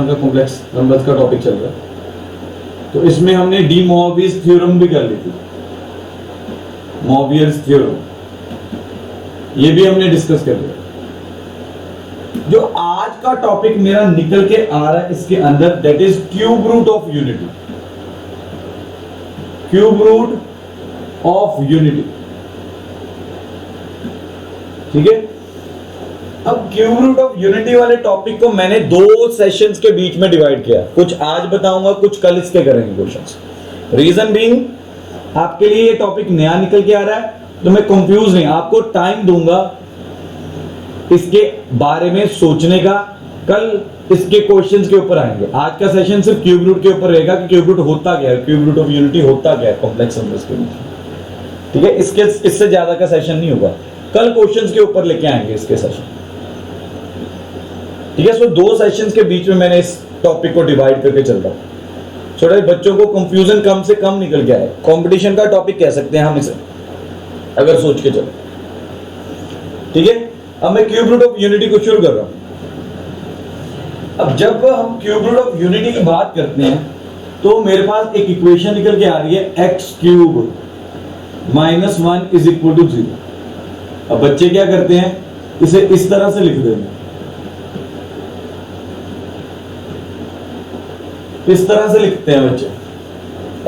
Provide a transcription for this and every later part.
का complex numbers का topic चल रहा है, तो इसमें हमने डी मोविस थ्योरम भी कर ली थी। मोवियस थ्योरम ये भी हमने डिस्कस कर लिया। जो आज का टॉपिक मेरा निकल के आ रहा है इसके अंदर, that is cube root of unity. Cube root of unity, ठीक है। अब क्यूब रूट ऑफ यूनिटी वाले टॉपिक को मैंने दो सेशंस के बीच में डिवाइड किया। कुछ आज बताऊंगा, कुछ कल इसके करेंगे क्वेश्चंस। रीजन बीइंग, आपके लिए ये टॉपिक नया निकल के आ रहा है, तो मैं कंफ्यूज नहीं, आपको टाइम दूंगा इसके बारे में सोचने का। कल इसके क्वेश्चंस के ऊपर आएंगे। आज का सेशन सिर्फ क्यूब रूट के ऊपर रहेगा कि क्यूब रूट होता क्या है, क्यूब रूट ऑफ यूनिटी होता क्या है कॉम्प्लेक्स नंबर्स के बीच, ठीक है। इससे ज्यादा का सेशन नहीं होगा। कल क्वेश्चंस के ऊपर लेके आएंगे इसके सेशन, ठीक है। सो दो सेशंस के बीच में मैंने इस टॉपिक को डिवाइड करके चल रहा हूं, छोटे बच्चों को कंफ्यूजन कम से कम निकल के आए। कंपटीशन का टॉपिक कह सकते हैं हम इसे, अगर सोच के चलो, ठीक है। अब मैं क्यूब रूट ऑफ यूनिटी को शुरू कर रहा हूं। अब जब हम क्यूब रूट ऑफ यूनिटी की बात करते हैं तो मेरे पास एक इक्वेशन निकल के आ रही है, x cube minus 1 is equal to 0। अब बच्चे क्या करते हैं, इसे इस तरह से लिख देते हैं, इस तरह से लिखते हैं बच्चे,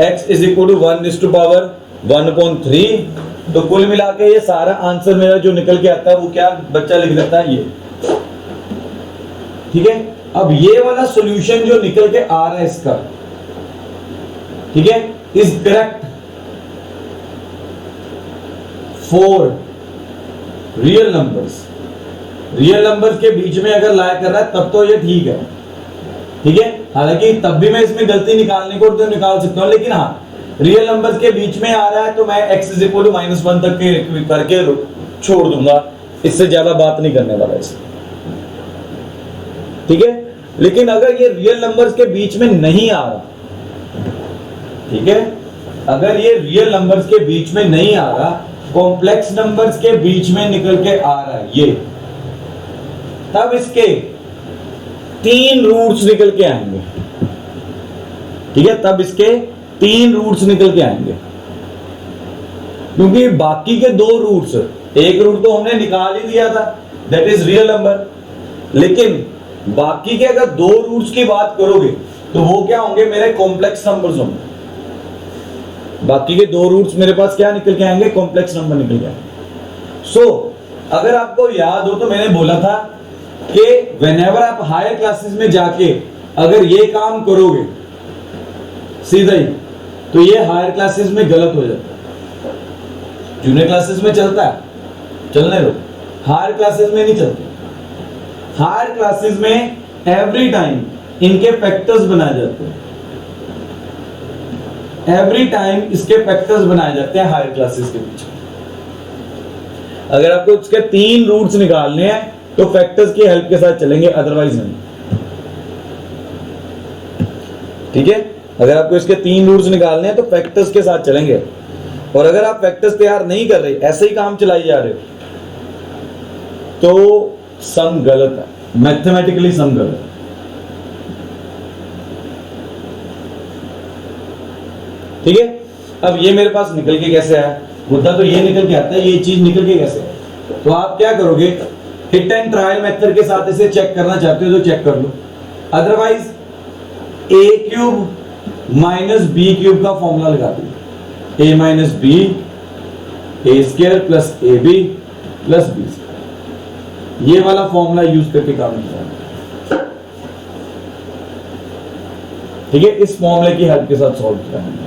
x is equal to 1 is to power 1/3। तो कुल मिला के ये सारा आंसर मेरा जो निकल के आता है वो क्या बच्चा लिख देता है, ये, ठीक है। अब ये वाला सॉल्यूशन जो निकल के आ रहा है इसका, ठीक है, is correct for real numbers. Real numbers के बीच में अगर लाया कर रहा है तब तो ये ठीक है, ठीक है। हालांकि तब भी मैं इसमें गलती निकालने को तो निकाल सकता हूं, लेकिन हाँ, रियल नंबर्स के बीच में आ रहा है तो मैं x इज इक्वल टू -1 तक के करके छोड़ दूंगा। इससे ज्यादा बात नहीं करने वाला इसे, ठीक है। लेकिन अगर ये रियल नंबर्स के बीच में नहीं आ रहा, ठीक है, अगर ये रियल नंबर्स के बीच में नहीं आ रहा, कॉम्प्लेक्स नंबर्स के बीच में निकल के आ रहा है ये, तब इसके 3 रूट्स निकल के आएंगे, ठीक है। तब इसके 3 रूट्स निकल के आएंगे, क्योंकि बाकी के 2 रूट्स, एक रूट तो हमने निकाल ही दिया था, दैट इज रियल नंबर, लेकिन बाकी के अगर 2 रूट्स की बात करोगे तो वो क्या होंगे, मेरे कॉम्प्लेक्स नंबर्स होंगे। बाकी के 2 रूट्स मेरे पास क्या निकल के आएंगे, कॉम्प्लेक्स नंबर निकल के आएंगे। सो अगर आपको याद हो तो मैंने बोला था कि व्हेनेवर आप हायर क्लासेस में जाके अगर ये काम करोगे सीधा ही, तो ये हायर क्लासेस में गलत हो जाता है। जूनियर क्लासेस में चलता है, चलने दो, हायर क्लासेस में नहीं चलता। हायर क्लासेस में एवरी टाइम इनके फैक्टर्स बनाए जाते हैं, एवरी टाइम इसके फैक्टर्स बनाए जाते हैं हायर क्लासेस के बीच में। अगर आपको इसके 3 रूट्स निकालने हैं तो फैक्टर्स की हेल्प के साथ चलेंगे, अदरवाइज नहीं, ठीक है। अगर आपको इसके 3 रूट्स निकालने हैं तो फैक्टर्स के साथ चलेंगे, और अगर आप फैक्टर्स तैयार नहीं कर रहे, ऐसे ही काम चलाई जा रहे हो, तो सम गलत है, मैथमेटिकली सम गलत है, ठीक है। अब ये मेरे पास निकल के कैसे आया, मुद्दा तो ये निकल के आता है, ये चीज निकल के कैसे है। तो आप क्या करोगे, हिट एंड ट्रायल मेथड के साथ इसे चेक करना चाहते हो तो चेक कर लो, otherwise a cube minus b cube का फॉर्मूला लगा दो, a minus b a square plus a b plus b, ये वाला फॉर्मूला यूज करके काम किया, ठीक है। इस फॉर्मूले की हेल्प के साथ सॉल्व किया है,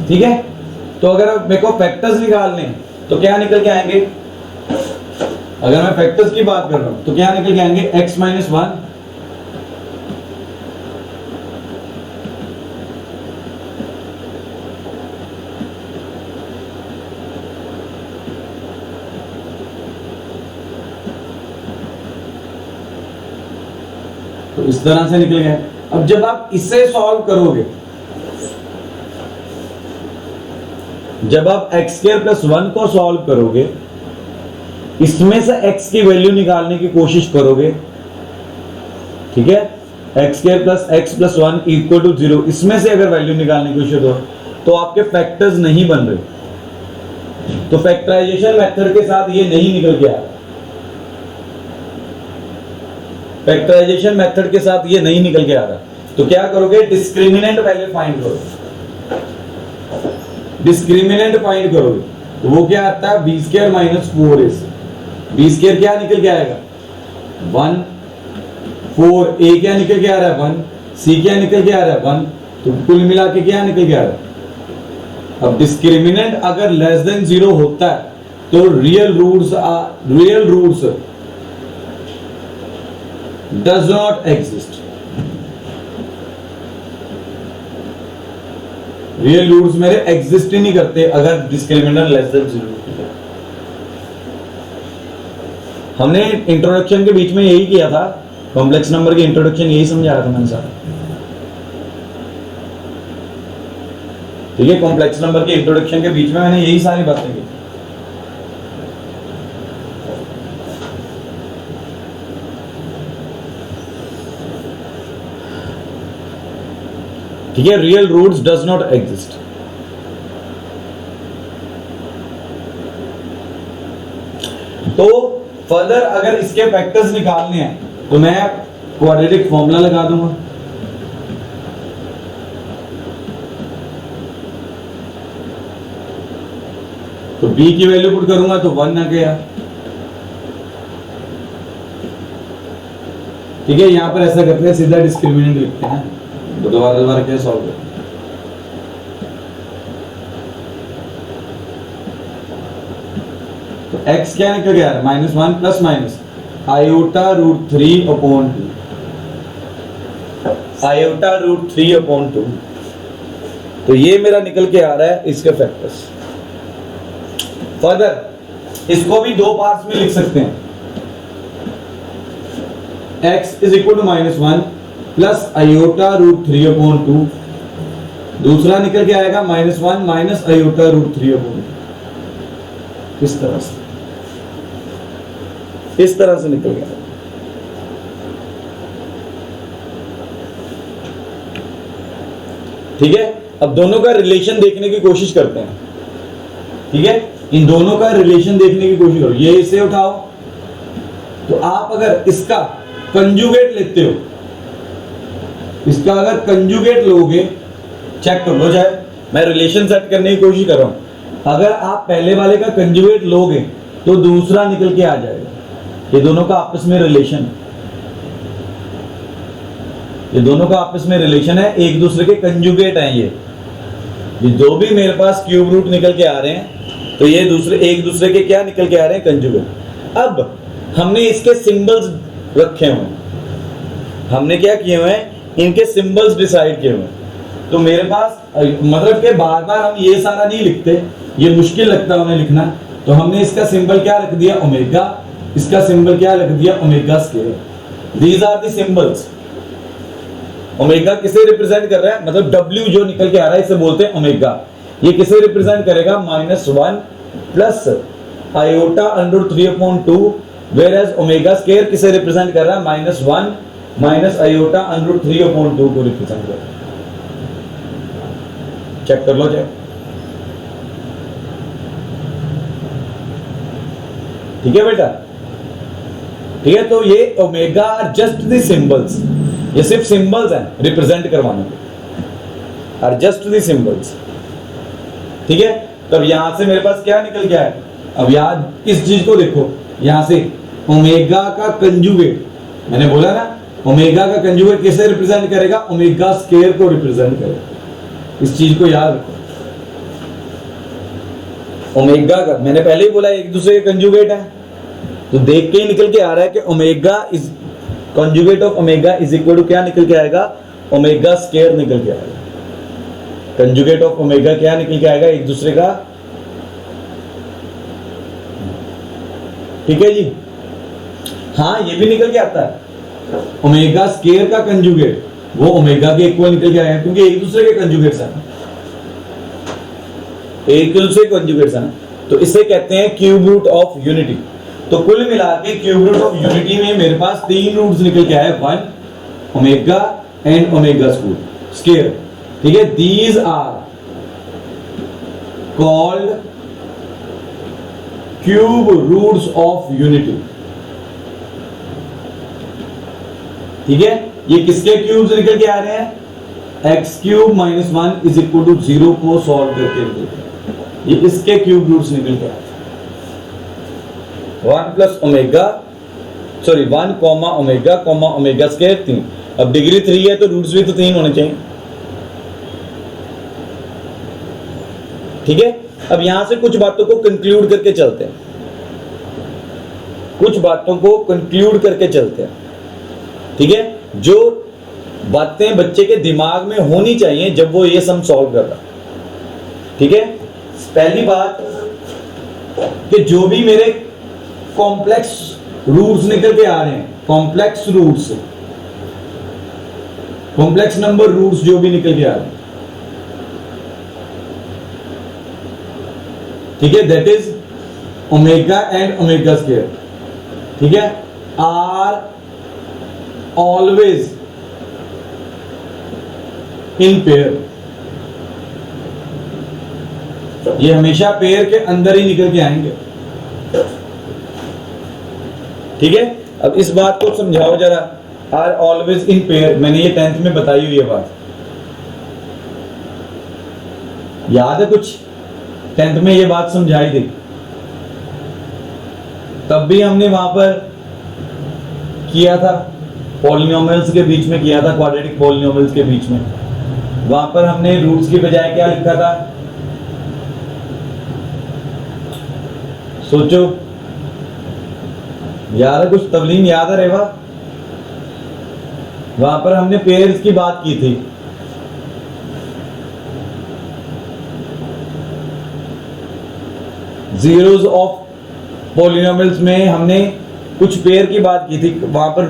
ठीक है। तो अगर मेरे को फैक्टर्स निकालने तो क्या निकल के आएंगे, अगर मैं फैक्टर्स की बात कर रहा हूं तो क्या निकल के आएंगे, x माइनस 1 तो इस तरह से निकल गया। अब जब आप इसे सॉल्व करोगे जब आप एक्स स्क्वायर प्लस 1 को सॉल्व करोगे, इसमें से x की वैल्यू निकालने की कोशिश करोगे, ठीक है, x square plus x plus 1 equal to 0, इसमें से अगर वैल्यू निकालने की कोशिश हो तो आपके फैक्टर्स नहीं बन रहे, तो फैक्टराइजेशन मेथड के साथ ये नहीं निकल के आ रहा, फैक्टराइजेशन मेथड के साथ ये नहीं निकल के आ रहा। तो क्या करोगे, डिस्क्रिमिनेंट पहले फाइंड करो, डिस्क्रिमिनेंट फाइंड करोगे तो वो क्या आता है, b square minus 4ac, b square क्या निकल के आएगा 1, 4a क्या निकल के आ रहा है 1, c क्या निकल के आ रहा है 1, तो कुल मिला के क्या निकल के आ रहा है। अब डिस्क्रिमिनेंट अगर लेस देन 0 होता है तो real roots does not exist, real roots मेरे एग्जिस्ट ही नहीं करते अगर डिस्क्रिमिनेंट लेस देन 0 होता है। हमने इंट्रोडक्शन के बीच में यही किया था, कॉम्प्लेक्स नंबर के इंट्रोडक्शन यही समझाया था मैंने सारा, ठीक है, कॉम्प्लेक्स नंबर के इंट्रोडक्शन के बीच में मैंने यही सारी बातें की। ठीक है, real roots does not exist. तो फर्दर अगर इसके फैक्टर्स निकालने हैं तो मैं क्वाड्रेटिक फॉर्मूला लगा दूंगा, तो b की वैल्यू पुट करूंगा तो 1 आ गया, ठीक है। यहां पर ऐसा करते हैं, सीधा डिस्क्रिमिनेंट लिखते हैं, तो दोबारा क्या सॉल्व करते हैं। तो x क्या निकल गया, -1 plus minus iota root 3 upon 2, iota root 3 upon 2, तो ये मेरा निकल के आ रहा है इसके फैक्टर्स। फर्दर इसको भी दो पार्ट्स में लिख सकते हैं, x is equal to -1 plus iota root 3 upon 2, दूसरा निकल के आएगा -1 माइनस आयोटा रूट 3 अपॉन 2, इस तरह से, इस तरह से निकल गया। ठीक है, अब दोनों का रिलेशन देखने की कोशिश करते हैं, ठीक है, इन दोनों का रिलेशन देखने की कोशिश करो। ये इसे उठाओ, तो आप अगर इसका कंजुगेट लेते हो, इसका अगर कंजुगेट लोगे, चेक कर लो, जाए मैं रिलेशन सेट करने की कोशिश कर रहा हूं, अगर आप पहले वाले का कंजुगेट लोगे तो दूसरा निकल के आ जाएगा। ये दोनों का आपस में रिलेशन, ये दोनों का आपस में रिलेशन है, एक दूसरे के कंजुगेट हैं। ये जो भी मेरे पास क्यूब रूट निकल के आ रहे हैं, तो ये दूसरे एक दूसरे के क्या निकल के आ रहे हैं, कंजुगेट। अब हमने इसके सिंबल्स रखे हुए हैं, हमने क्या किए हुए हैं, इनके सिंबल्स डिसाइड किए हुए हैं। तो मेरे पास मतलब कि बार बार हम ये सारा नहीं लिखते, ये मुश्किल लगता है हमें लिखना, तो हमने इसका सिंबल क्या रख दिया, ओमेगा, इसका सिंबल क्या रख दिया, omega square. These are the symbols. ओमेगा किसे रिप्रेजेंट कर रहा है, मतलब W जो निकल के आ रहा है इसे बोलते हैं ओमेगा। ये किसे रिप्रेजेंट करेगा, -1 plus iota under 3 upon 2, whereas omega square किसे रिप्रेजेंट कर रहा है, -1 माइनस आयोटा अंडर 3 अपॉन 2 को रिप्रेजेंट कर रहा है। चेक कर लो, चेक, ठीक है बेटा, ठीक है। तो ये omega are just the symbols, ये सिर्फ सिंबल्स हैं रिप्रेजेंट करवाने के, आर जस्ट द सिंबल्स, ठीक है। तब यहां से मेरे पास क्या निकल गया है, अब यार इस चीज को देखो, यहां से ओमेगा का कंजुगेट, मैंने बोला ना ओमेगा का कंजुगेट किसे रिप्रेजेंट करेगा, ओमेगा स्क्वायर को रिप्रेजेंट करेगा। इस चीज को याद रखो, ओमेगा का मैंने पहले ही बोला एक दूसरे के कंजुगेट है, तो देख के ही निकल के आ रहा है कि omega is conjugate of omega is equal to क्या निकल के आएगा, ओमेगा स्क्वायर निकल के आएगा। कंजुगेट ऑफ ओमेगा क्या निकल के आएगा, एक दूसरे का, ठीक है जी। हाँ, ये भी निकल के आता है, ओमेगा स्क्वायर का कंजुगेट वो ओमेगा के इक्वल निकल के आएगा, क्योंकि एक दूसरे के कंजुगेट्स हैं। ए इक्वल से कॉन्जुगेट्स है ना, तो इसे कहते हैं क्यूब रूट ऑफ यूनिटी। तो कुल मिला के क्यूब रूट ऑफ यूनिटी में मेरे पास 3 रूट्स निकल के आए, 1 ओमेगा एंड ओमेगा स्क्वायर, ठीक है। These are called cube roots of unity, ठीक है। ये किसके क्यूब्स निकल के आ रहे हैं? X cube minus 1 is equal to 0 को सॉल्व करके ये इसके क्यूब रूट्स निकल के आते हैं। 1 plus omega, sorry 1 comma omega square 3। अब डिग्री 3 है तो रूट्स भी तो 3 होने चाहिए, ठीक है। अब यहां से कुछ बातों को कंक्लूड करके चलते हैं, कुछ बातों को कंक्लूड करके चलते हैं, ठीक है। जो बातें बच्चे के दिमाग में होनी चाहिए जब वो ये सम सॉल्व कर रहा, ठीक है। पहली बात कि जो भी मेरे कॉम्प्लेक्स रूट्स निकल के आ रहे हैं, कॉम्प्लेक्स नंबर रूट्स जो भी निकल के आ रहे हैं, ठीक है, that is omega and omega square, ठीक है, आर ऑलवेज इन पेयर। ये हमेशा पेयर के अंदर ही निकल के आएंगे, ठीक है। अब इस बात को समझाओ जरा, आर ऑलवेज इन पेयर, मैंने ये 10th में बताई हुई है बात, याद है कुछ? 10th में ये बात समझाई थी, तब भी हमने वहां पर किया था, पॉलिनोमियल्स के बीच में किया था, क्वाड्रेटिक पॉलिनोमियल्स के बीच में। वहां पर हमने रूट्स की बजाय क्या लिखा था? सोचो, याद है कुछ? तवलीन याद है रेवा? वहां पर हमने पेयर्स की बात की थी, जीरोस ऑफ पॉलिनोमियल्स में हमने कुछ पेयर की बात की थी। वहां पर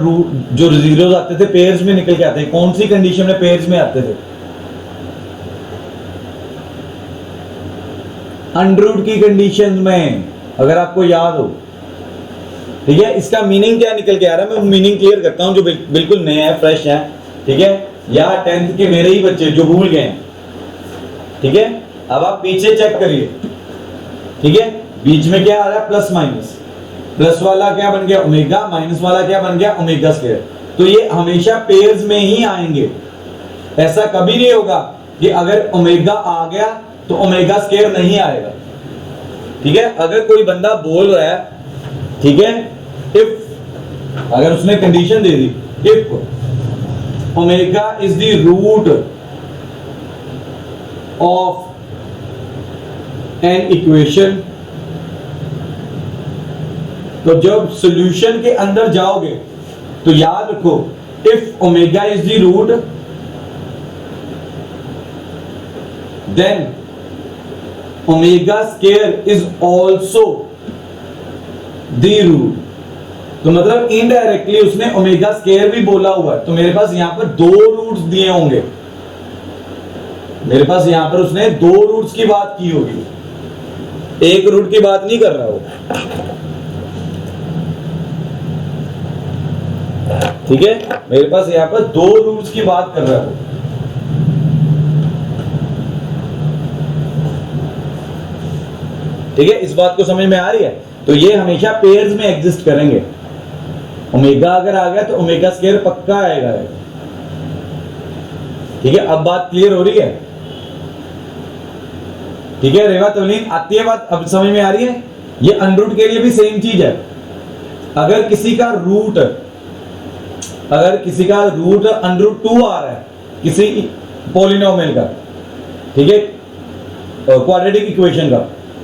जो जीरोस आते थे पेयर्स में निकल के आते हैं, कौन सी कंडीशन में पेयर्स में आते थे? अंडररूट की कंडीशन में, अगर आपको याद हो, ठीक है। इसका मीनिंग क्या निकल के आ रहा है, मैं मीनिंग क्लियर करता हूं जो बिल्कुल नया है, फ्रेश है, ठीक है। या 10th के मेरे ही बच्चे जो भूल गए हैं, ठीक है। अब आप पीछे चेक करिए, ठीक है। बीच में क्या आ रहा है? प्लस माइनस, प्लस वाला क्या बन गया? ओमेगा, माइनस वाला क्या बन गया? Omega square. तो ये हमेशा पेयर्स में ही आएंगे, ऐसा कभी नहीं होगा कि अगर ओमेगा आ गया तो ओमेगा स्क्वायर नहीं आएगा, ठीक है। अगर कोई बंदा बोल रहा है, ठीक है, इफ अगर उसने कंडीशन दे दी, if omega is the root of an equation, तो जब सॉल्यूशन के अंदर जाओगे तो याद रखो, if omega is the root then omega square is also the root. तो मतलब इनडायरेक्टली उसने ओमेगा स्क्वायर भी बोला हुआ है। तो मेरे पास यहां पर 2 रूट्स दिए होंगे, मेरे पास यहां पर उसने 2 रूट्स की बात की होगी, एक रूट की बात नहीं कर रहा हो, ठीक है। मेरे पास यहां पर 2 रूट्स की बात कर रहा हो, ठीक है। इस बात को समझ में आ रही है? तो ये हमेशा पेयर्स में एग्जिस्ट करेंगे। ओमेगा अगर आ गया तो ओमेगा स्क्वायर पक्का आएगा, ठीक है। अब बात क्लियर हो रही है, ठीक है। रेवा तवलीन आती है बात, अब समझ में आ रही है? ये अनरूट के लिए भी सेम चीज है। अगर किसी का रूट अंडररूट 2 आ रहा है किसी पॉलिनोमियल का, ठीक है, क्वाड्रेटिक इक्वेशन का,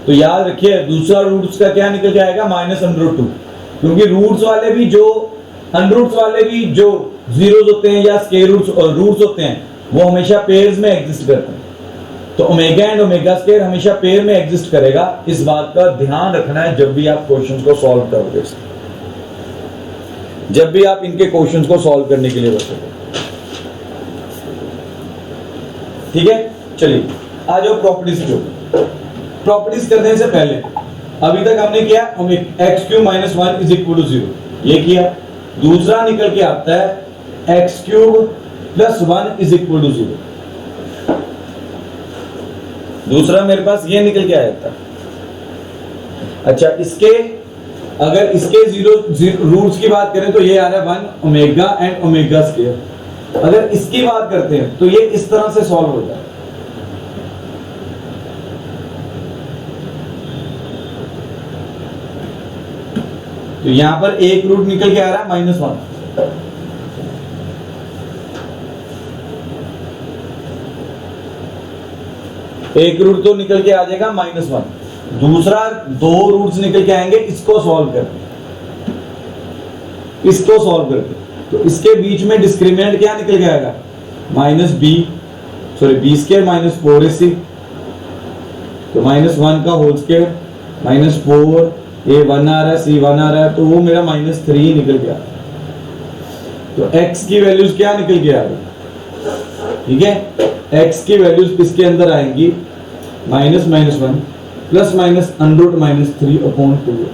तो याद रखिए दूसरा रूट्स का क्या निकल जाएगा? माइनस अंडररूट 2, क्योंकि रूट्स वाले भी जो अंडररूट्स वाले भी जो जीरोस होते हैं या स्क्वायर रूट्स होते हैं, वो हमेशा पेयर्स में एग्जिस्ट करते हैं। तो ओमेगा एंड ओमेगा स्क्वायर हमेशा पेयर में एग्जिस्ट करेगा। इस बात का ध्यान रखना है जब भी आप क्वेश्चंस को सॉल्व करोगे, जब भी आप इनके क्वेश्चंस को सॉल्व करने के लिए बैठोगे, ठीक है। चलिए आ जाओ प्रॉपर्टीज पे। प्रॉपर्टीज करने से पहले अभी तक हमने किया x cube minus 1 is equal to 0, ये किया। दूसरा निकल के आता है x cube plus 1 is equal to 0। दूसरा मेरे पास ये निकल के आया था। अच्छा, इसके अगर इसके जीरो रूट्स की बात करें तो ये आ रहा है 1 ओमेगा एंड ओमेगा स्क्वायर। अगर इसकी बात करते हैं तो ये इस तरह से सॉल्व होता है। तो यहां पर एक रूट निकल के आ रहा है -1, एक रूट तो निकल के आ जाएगा -1। दूसरा दो रूट्स निकल के आएंगे, इसको सॉल्व करके, इसको सॉल्व करके तो इसके बीच में डिस्क्रिमिनेंट क्या निकल के आएगा बी स्क्वायर माइनस 4ac, तो -1 का होल स्क्वायर -4, ये 1 आ रहा है, c 1 आ रहा है, तो वो मेरा -3 निकल गया। तो x की वैल्यूज क्या निकल के आ रही, ठीक है, x की वैल्यूज इसके अंदर आएंगी -1 प्लस माइनस अंडर -3/2,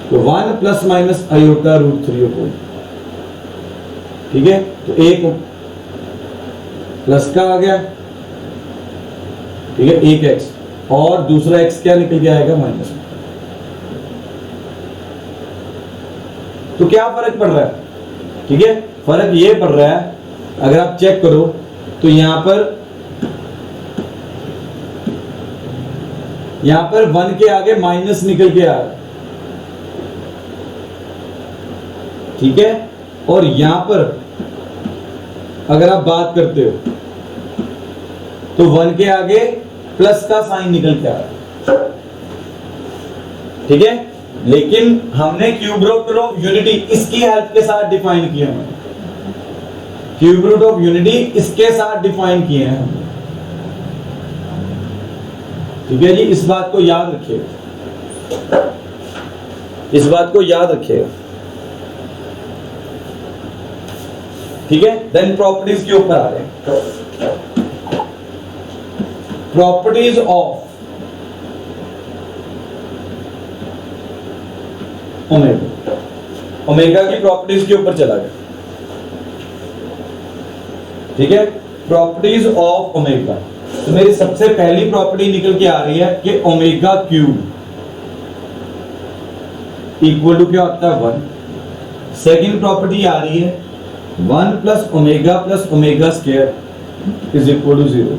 तो 1 प्लस माइनस आयोटा √3/2, ठीक है। तो एक प्लस का आ गया, ठीक है, एक x, और दूसरा x क्या निकल के आएगा माइनस। तो क्या फर्क पड़ रहा है, ठीक है, फर्क ये पड़ रहा है, अगर आप चेक करो तो यहां पर 1 के आगे माइनस निकल के आ रहा है, ठीक है, और यहां पर अगर आप बात करते हो तो 1 के आगे प्लस का साइन निकल के आ रहा है, ठीक है। लेकिन हमने क्यूब रूट ऑफ यूनिटी इसकी हेल्प के साथ डिफाइन किया है, क्यूब रूट ऑफ यूनिटी इसके साथ डिफाइन किए हैं, ठीक है जी। इस बात को याद रखिएगा, इस बात को याद रखिएगा, ठीक है। देन प्रॉपर्टीज के ऊपर आ रहे हैं, प्रॉपर्टीज ऑफ ओमेगा, ओमेगा की प्रॉपर्टीज के ऊपर चला गया, ठीक है। प्रॉपर्टीज ऑफ ओमेगा, तो मेरी सबसे पहली प्रॉपर्टी निकल के आ रही है कि ओमेगा क्यूब इक्वल टू क्या होता है 1। सेकेंड प्रॉपर्टी आ रही है 1 plus omega square is equal to 0।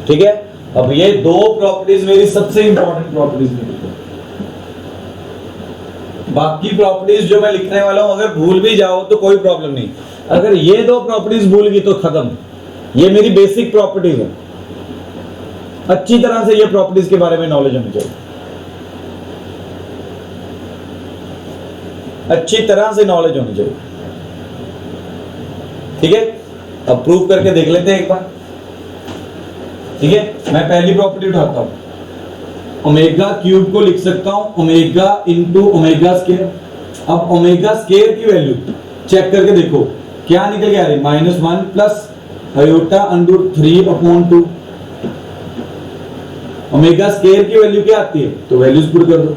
ठीक है, अब ये दो प्रॉपर्टीज मेरी सबसे इंपॉर्टेंट प्रॉपर्टीज निकली। बाकी प्रॉपर्टीज जो मैं लिखने वाला हूं अगर भूल भी जाओ तो कोई प्रॉब्लम नहीं, अगर ये दो प्रॉपर्टीज भूल गई तो खत्म। ये मेरी बेसिक प्रॉपर्टीज है, अच्छी तरह से ये प्रॉपर्टीज के बारे में नॉलेज होनी चाहिए, अच्छी तरह से नॉलेज होनी चाहिए, ठीक है। अब प्रूव करके देख लेते हैं एक बार, ठीक है। मैं पहली प्रॉपर्टी उठाता हूं, ओमेगा क्यूब को लिख सकता हूं ओमेगा इंटू ओमेगा स्क्वायर। अब ओमेगा स्क्वायर की वैल्यू चेक करके देखो क्या निकल के आ रही है, -1 plus iota under 3/2। Omega square की वैल्यू क्या आती है, तो वैल्यूज पुट कर दो,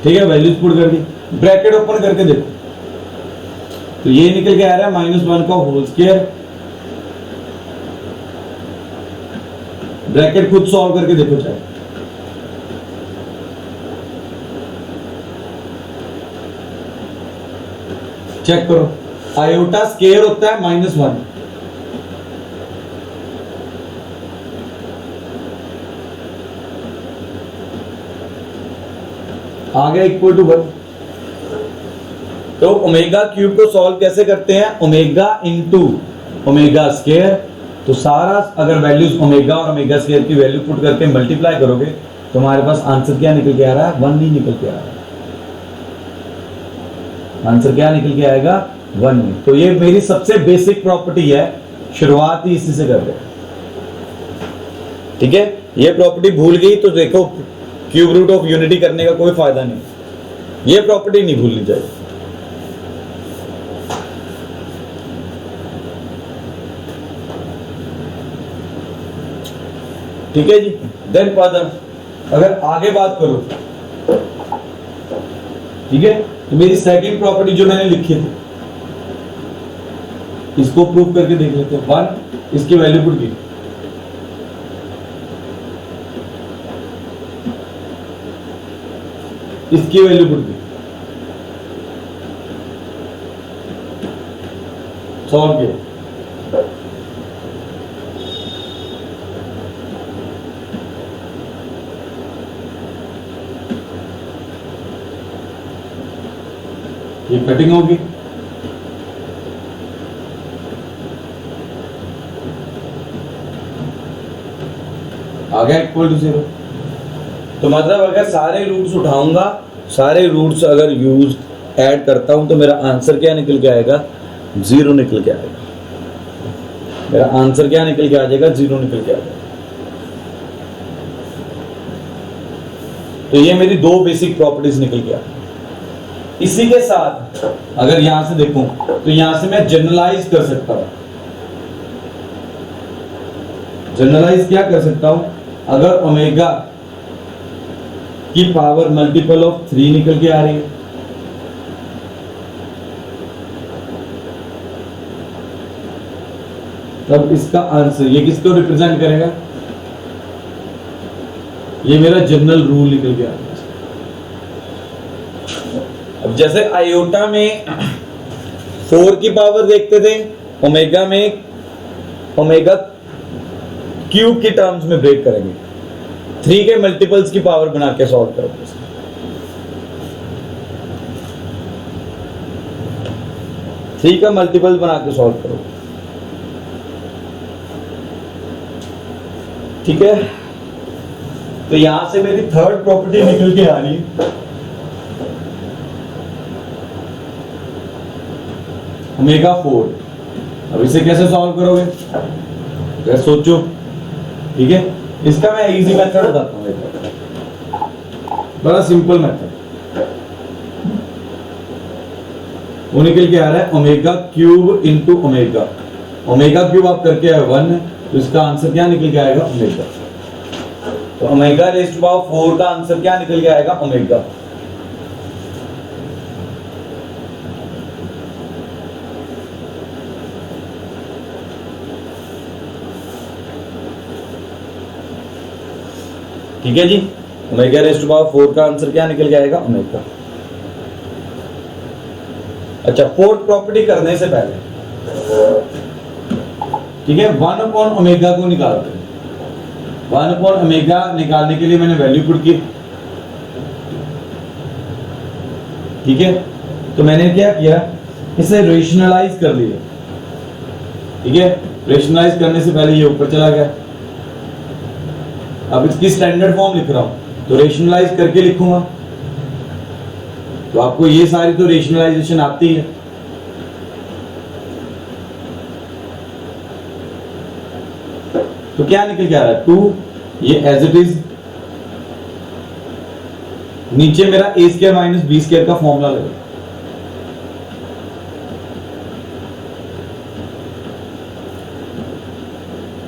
ठीक है, वैल्यूज पुट कर दी, ब्रैकेट ओपन करके देखो तो ये निकल के आ रहा है -1 का होल स्क्वायर, ब्रैकेट खुद सॉल्व करके देखो चाहे, चेक करो। आयोटा स्क्वायर होता है -1, आ गया इक्वल टू 1। तो ओमेगा क्यूब को सॉल्व कैसे करते हैं, ओमेगा इंटू ओमेगा स्क्वायर। तो सारा अगर वैल्यूज ओमेगा और ओमेगा स्क्वायर की वैल्यू पुट करके मल्टीप्लाई करोगे तो हमारे पास आंसर क्या निकल के आ रहा है, 1 नहीं निकल के आ रहा है, आंसर क्या निकल के आएगा 1 नहीं। तो ये मेरी सबसे बेसिक प्रॉपर्टी है, शुरुआत ही इसी से कर रहे हैं, ठीक है। ये प्रॉपर्टी भूल गई तो देखो क्यूब रूट ऑफ यूनिटी करने का कोई फायदा नहीं। ये प्रॉपर्टी नहीं भूलनी चाहिए। ठीक है जी। देन फर्दर अगर आगे बात करो, ठीक है, तो मेरी सेकंड प्रॉपर्टी जो मैंने लिखी थी इसको प्रूव करके देख लेते हैं। 1 इसकी वैल्यू पुट की, इसकी वैल्यू पुट की, सॉल्व किया। ये कटिंग होगी, आ गया इक्वल टू 0। तो मतलब अगर सारे रूट्स उठाऊंगा, सारे रूट्स अगर यूज ऐड करता हूं तो मेरा आंसर क्या निकल के आएगा? 0 निकल के आएगा। मेरा आंसर क्या निकल के आ जाएगा? 0 निकल के आ जाएगा। तो ये मेरी दो बेसिक प्रॉपर्टीज निकल के आ गई। इसी के साथ अगर यहां से देखूं तो यहां से मैं जनरलाइज कर सकता हूं। जनरलाइज क्या कर सकता हूं? अगर ओमेगा की पावर मल्टीपल ऑफ 3 निकल के आ रही है, तब इसका आंसर ये किसको रिप्रेजेंट करेगा? ये मेरा जनरल रूल निकल के आ रहा है। अब जैसे आयोटा में 4 की पावर देखते थे, ओमेगा में ओमेगा क्यूब की टर्म्स में ब्रेक करेंगे। 3 के मल्टीपल्स की पावर बना के सॉल्व करोगे। 3 का मल्टीपल बना के सॉल्व करोगे। ठीक है, तो यहां से मेरी थर्ड प्रॉपर्टी निकल के आ रही है, ओमेगा 4। अब इसे कैसे सॉल्व करोगे? कैसे सोचो। ठीक है, इसका मैं इजी मेथड बताता हूं, बड़ा सिंपल मेथड। वो निकल के आ रहा है omega cube into omega. Omega cube आप करके आए 1 है, तो इसका आंसर क्या निकल के आएगा? ओमेगा। तो ओमेगा रेज़ टू पावर 4 का आंसर क्या निकल के आएगा? ओमेगा। ठीक है जी, ओमेगा रेज़ टू पावर 4 का आंसर क्या निकल के आएगा? ओमेगा। अच्छा, फोर्थ प्रॉपर्टी करने से पहले, ठीक है, 1 अपॉन ओमेगा को निकालते हैं। 1 अपॉन ओमेगा निकालने के लिए मैंने वैल्यू पुट की। ठीक है, तो मैंने क्या किया? इसे रेशनलाइज कर लिया। ठीक है, रेशनलाइज करने से पहले ये ऊपर चला गया। अब इसकी स्टैंडर्ड फॉर्म लिख रहा हूं, तो रेशनलाइज करके लिखूंगा। तो आपको ये सारी तो रेशनलाइजेशन आती है। तो क्या निकल के आ रहा है? 2, ये एज इट इज, नीचे मेरा a square minus b square का फॉर्मूला लगा।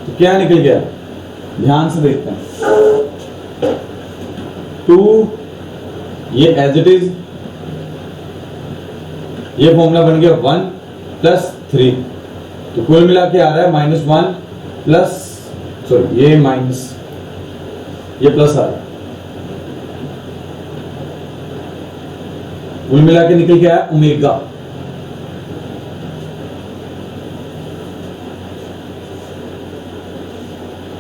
तो क्या निकल गया? ध्यान से देखते हैं। 2, ये एज इट इज, ये फॉर्मूला बन गया 1 प्लस 3, तो कुल मिला के आ रहा है -1 प्लस, सॉरी ये माइनस, ये प्लस आ रहा है, कुल मिला के निकल के आया ओमेगा।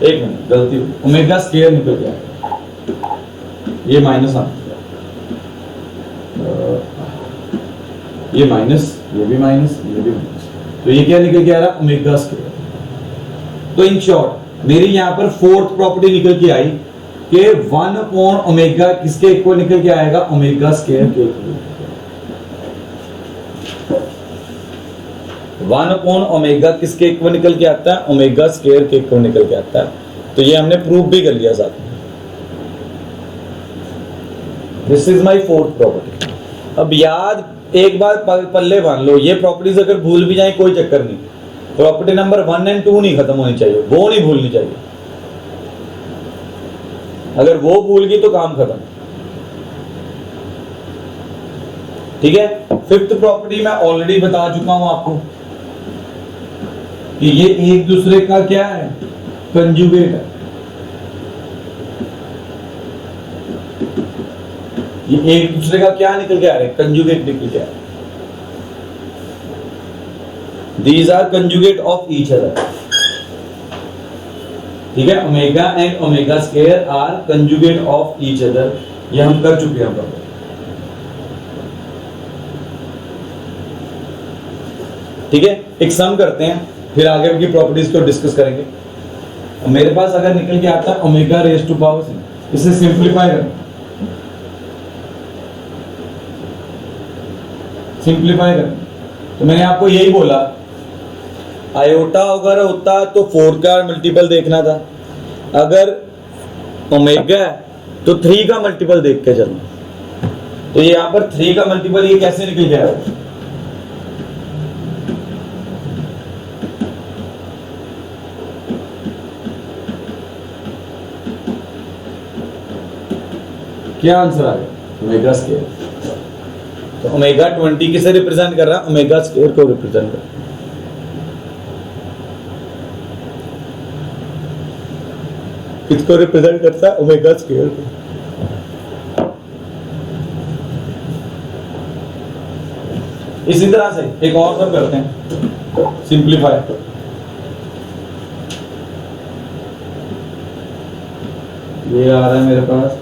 एक मिनट, गलती, ओमेगा स्क्वायर निकल गया, ये माइनस आ, ये माइनस, ये भी माइनस, ये भी माइनस, तो ये क्या निकल के आ रहा? Omega square. तो इन शॉर्ट मेरी यहां पर फोर्थ प्रॉपर्टी निकल के आई कि 1 अपॉन ओमेगा किसके इक्वल निकल के आएगा? ओमेगा स्क्वायर के इक्वल। 1 अपॉन ओमेगा किसके इक्वल निकल के आता है? ओमेगा स्क्वायर के इक्वल निकल के आता है। तो ये हमने प्रूव भी कर लिया साथ में। This is my fourth property. अब याद एक बार पल्ले बांध लो, ये प्रॉपर्टीज अगर भूल भी जाए कोई चक्कर नहीं, प्रॉपर्टी नंबर 1 और 2 नहीं खत्म होनी चाहिए, वो नहीं भूलनी चाहिए। अगर वो भूल गई तो काम खत्म। ठीक है, फिफ्थ प्रॉपर्टी मैं ऑलरेडी बता चुका हूं आपको कि ये एक दूसरे का क्या है, कंजुगेट है। ये एक दूसरे का क्या निकल के आ रहे हैं, कंजुगेट निकल के आ रहे हैं। These are conjugate of each other. ठीक है, omega and omega square are conjugate of each other, ये हम कर चुके हैं। ठीक है, एक सम करते हैं, फिर आगे की प्रॉपर्टीज को डिस्कस करेंगे। मेरे पास अगर निकल के आता है ओमेगा रेज टू पावर से, इसे सिंप्लीफाई करें, तो मैंने आपको यही बोला, आयोटा अगर होता तो 4 का मल्टीपल देखना था, अगर ओमेगा है तो 3 का मल्टीपल देख के चलना। तो ये यहां पर 3 का मल्टीपल ये कैसे निकल गया, क्या आंसर आ गया, ओमेगा स्क्वायर। तो ओमेगा 20 किसे रिप्रेजेंट कर रहा है, ओमेगा स्क्वायर को रिप्रेजेंट कर रहा है। किसको रिप्रेजेंट करता है, ओमेगा स्क्वायर को। इसी तरह से एक और सब करते हैं, सिंप्लीफाई। ये आ रहा है मेरे पास,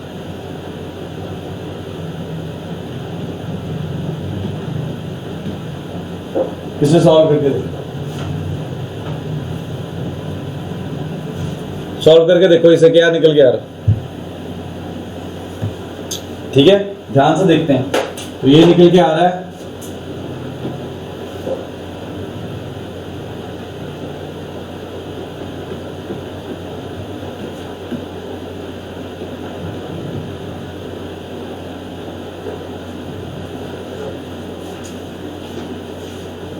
इसे सॉल्व करके देखो, सॉल्व करके देखो इसे क्या निकल के आ रहा। ठीक है, ध्यान से देखते हैं। तो ये निकल के आ रहा है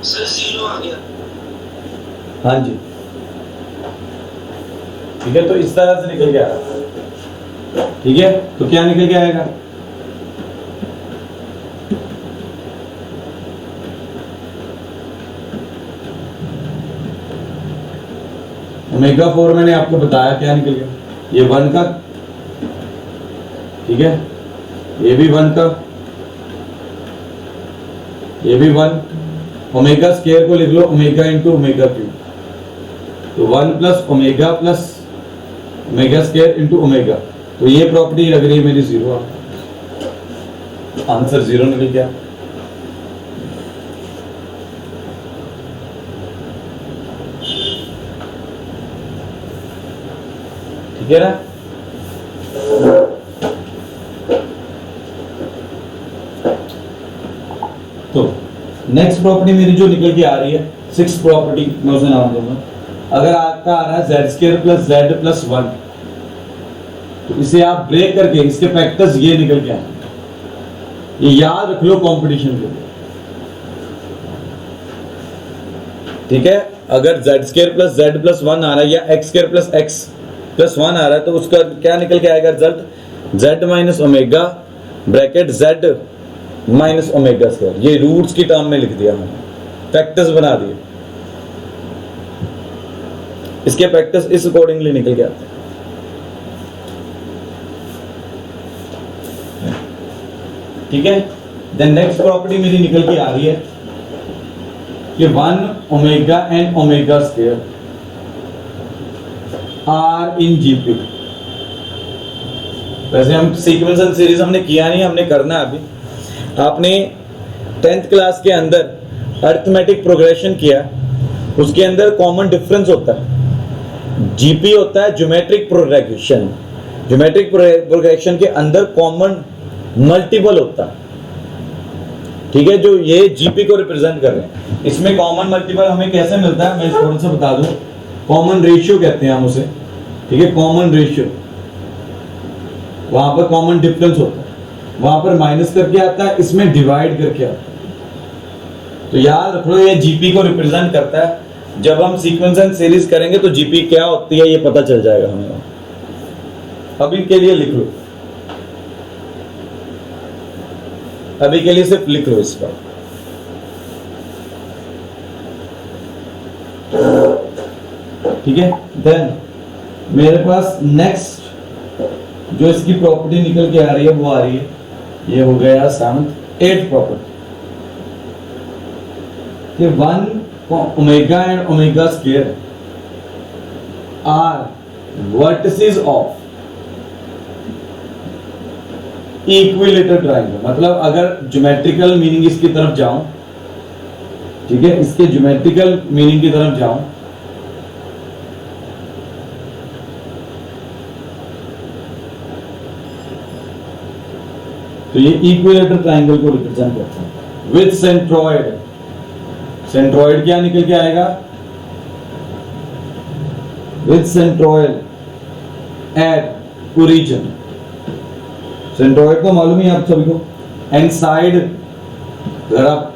सर 0 आ गया। हाँ जी, ठीक है, तो इस तरह से निकल के आ रहा है। ठीक है, तो क्या निकल के आएगा, ओमेगा 4 मैंने आपको बताया क्या निकल गया, ये 1 का, ठीक है, ये भी 1 का, ये भी 1, ओमेगा स्क्वायर को लिख लो ओमेगा इंटू ओमेगा क्यूब, तो 1 plus omega square into omega, तो ये प्रॉपर्टी लग रही है मेरी 0, आंसर 0 निकल गया। ठीक है ना, तो नेक्स्ट प्रॉपर्टी मेरी जो निकल के आ रही है, 6th प्रॉपर्टी, मैं उसे नाम दूंगा। अगर आपका आ रहा है Z square plus Z plus 1, तो इसे आप ब्रेक करके इसके फैक्टर्स ये निकल के आए, ये याद रख लो कंपटीशन के लिए। ठीक है, अगर Z square plus Z plus 1 आ रहा है या x square plus x plus 1 आ रहा है, तो उसका क्या निकल के आएगा result, Z minus omega bracket Z minus omega square. ये रूट्स की टर्म में लिख दिया हमने, फैक्टर्स बना दिए, इसके फैक्टर्स इस अकॉर्डिंगली निकल के आते हैं। ठीक है, देन नेक्स्ट प्रॉपर्टी मेरी निकल के आ रही है कि 1 omega and omega square are in GP. वैसे हम सीक्वेंस एंड सीरीज हमने किया नहीं, हमने करना है अभी। आपने 10th क्लास के अंदर अरिथमेटिक प्रोग्रेशन किया, उसके अंदर कॉमन डिफरेंस होता है, जीपी होता है ज्योमेट्रिक प्रोग्रेशन, ज्योमेट्रिक प्रोग्रेशन के अंदर कॉमन मल्टीपल होता है। ठीक है, जो ये जीपी को रिप्रेजेंट कर रहे हैं, इसमें कॉमन मल्टीपल हमें कैसे मिलता है, मैं थोड़ा सा बता दूं, कॉमन रेशियो कहते हैं हम उसे। ठीक है, कॉमन रेशियो, वहां पर कॉमन डिफरेंस होता है। वहां पर माइनस करके आता है, इसमें डिवाइड करके आता है। तो याद रख लो ये जीपी को रिप्रेजेंट करता है। जब हम सीक्वेंस एंड सीरीज करेंगे तो जीपी क्या होती है ये पता चल जाएगा हमें। अभी के लिए लिख लो, अभी के लिए सिर्फ लिख लो इसका। ठीक है, देन मेरे पास नेक्स्ट जो इसकी प्रॉपर्टी निकल के आ रही है वो आ रही है, ये हो गया 7th 8th प्रॉपर्टी कि 1 omega and omega square are vertices of equilateral triangle. मतलब अगर ज्योमेट्रिकल मीनिंग इसकी तरफ जाऊं, ठीक है, इसके ज्योमेट्रिकल मीनिंग की तरफ जाऊं तो ये इक्विलेटरल ट्रायंगल को रिप्रेजेंट करता है विद सेंट्रॉइड। सेंट्रॉइड क्या निकल के आएगा? With centroid at origin. Centroid को मालूम है आप सभी को। एंड साइड, अगर आप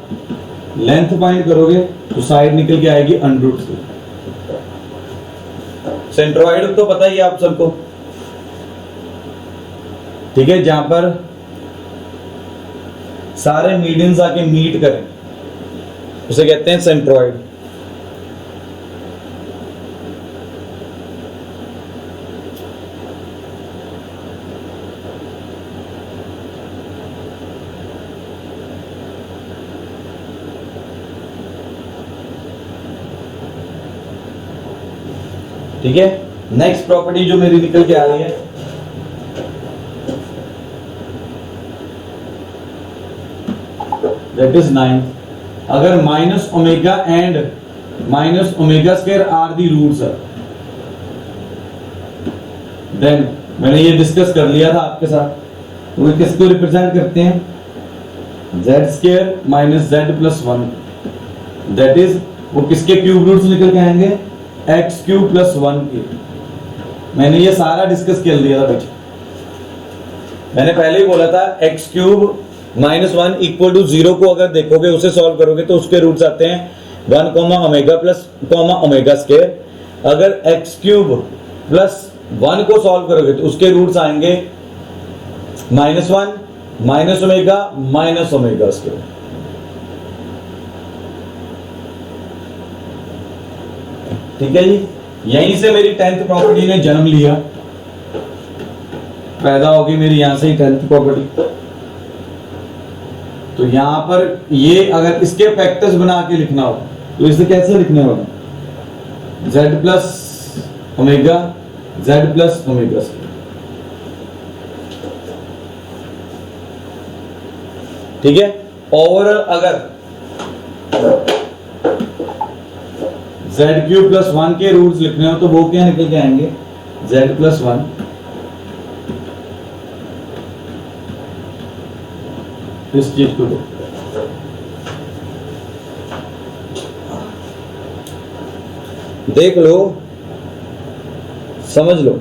लेंथ फाइंड करोगे तो साइड निकल के आएगी अंडर से। सेंट्रॉइड तो पता ही है आप सबको, ठीक है, जहां पर सारे मीडियंस आके मीट करें उसे कहते हैं सेंट्रॉइड। ठीक है, नेक्स्ट प्रॉपर्टी जो मेरी निकल के आ रही है दैट इज 9। अगर minus omega and minus omega square are the roots है, देन मैंने ये डिस्कस कर लिया था आपके साथ, तो ये किसको रिप्रेजेंट करते हैं? Z square minus Z plus 1, that is वो किसके क्यूब रूट्स निकल के आएंगे? एक्स क्यूब प्लस 1 के। मैंने ये सारा डिस्कस कर लिया था बच्चे, मैंने पहले ही बोला था x cube minus 1 equal to 0 को अगर देखोगे, उसे सॉल्व करोगे तो उसके रूट्स आते हैं 1 comma omega plus comma omega square. अगर एक्स क्यूब प्लस 1 को सॉल्व करोगे तो उसके रूट्स आएंगे -1 माइनस ओमेगा स्क्वायर। ठीक है जी, यहीं से मेरी 10th प्रॉपर्टी ने जन्म लिया, पैदा होगी मेरी यहां से ही 10th प्रॉपर्टी। तो यहां पर ये अगर इसके फैक्टर्स बना के लिखना हो तो इसे कैसे लिखने होगा? z plus omega z plus omega square. ठीक है, ओवरऑल अगर z क्यूब प्लस 1 के रूट्स लिखने हो तो वो क्या निकल के आएंगे? z प्लस 1 इस चीज को दो। देख लो, समझ लो।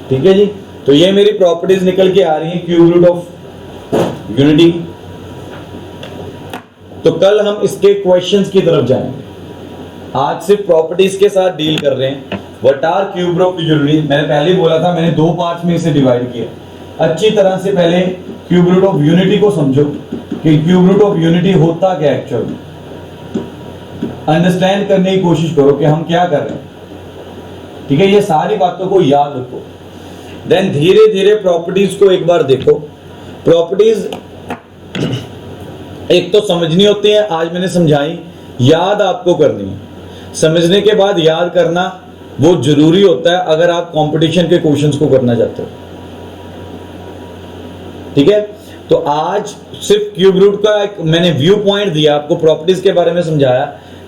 ठीक है जी, तो ये मेरी प्रॉपर्टीज निकल के आ रही हैं क्यूब रूट ऑफ यूनिटी। तो कल हम इसके क्वेश्चंस की तरफ जाएंगे, आज सिर्फ प्रॉपर्टीज के साथ डील कर रहे हैं। What are cube root of unity? मैंने पहले ही बोला था, मैंने 2 पार्ट्स में इसे डिवाइड किया। अच्छी तरह से पहले क्यूब रूट ऑफ यूनिटी को समझो कि क्यूब रूट ऑफ यूनिटी होता क्या एक्चुअल में, अंडरस्टैंड करने की कोशिश करो कि हम क्या कर रहे हैं। ठीक है, ये सारी बातों को याद रखो। देन धीरे धीरे प्रॉपर्टीज को एक बार देखो। प्रॉपर्टीज एक तो समझनी होती है, आज मैंने समझाई, याद आपको करनी है। समझने के बाद याद करना वो जरूरी होता है अगर आप कंपटीशन के क्वेश्चंस को करना चाहते हो। ठीक है, तो आज सिर्फ क्यूब रूट का एक मैंने व्यू पॉइंट दिया आपको, प्रॉपर्टीज के बारे में समझाया।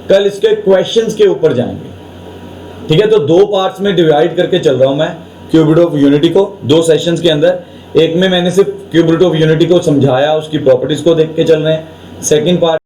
कल इसके क्वेश्चंस के ऊपर जाएंगे। ठीक है, तो 2 पार्ट्स में डिवाइड करके चल रहा हूं मैं क्यूब रूट ऑफ यूनिटी को 2 सेशंस के अंदर। एक में मैंने सिर्फ क्यूब रूट ऑफ यूनिटी को समझाया, उसकी प्रॉपर्टीज को देख के चल रहे हैं। Second part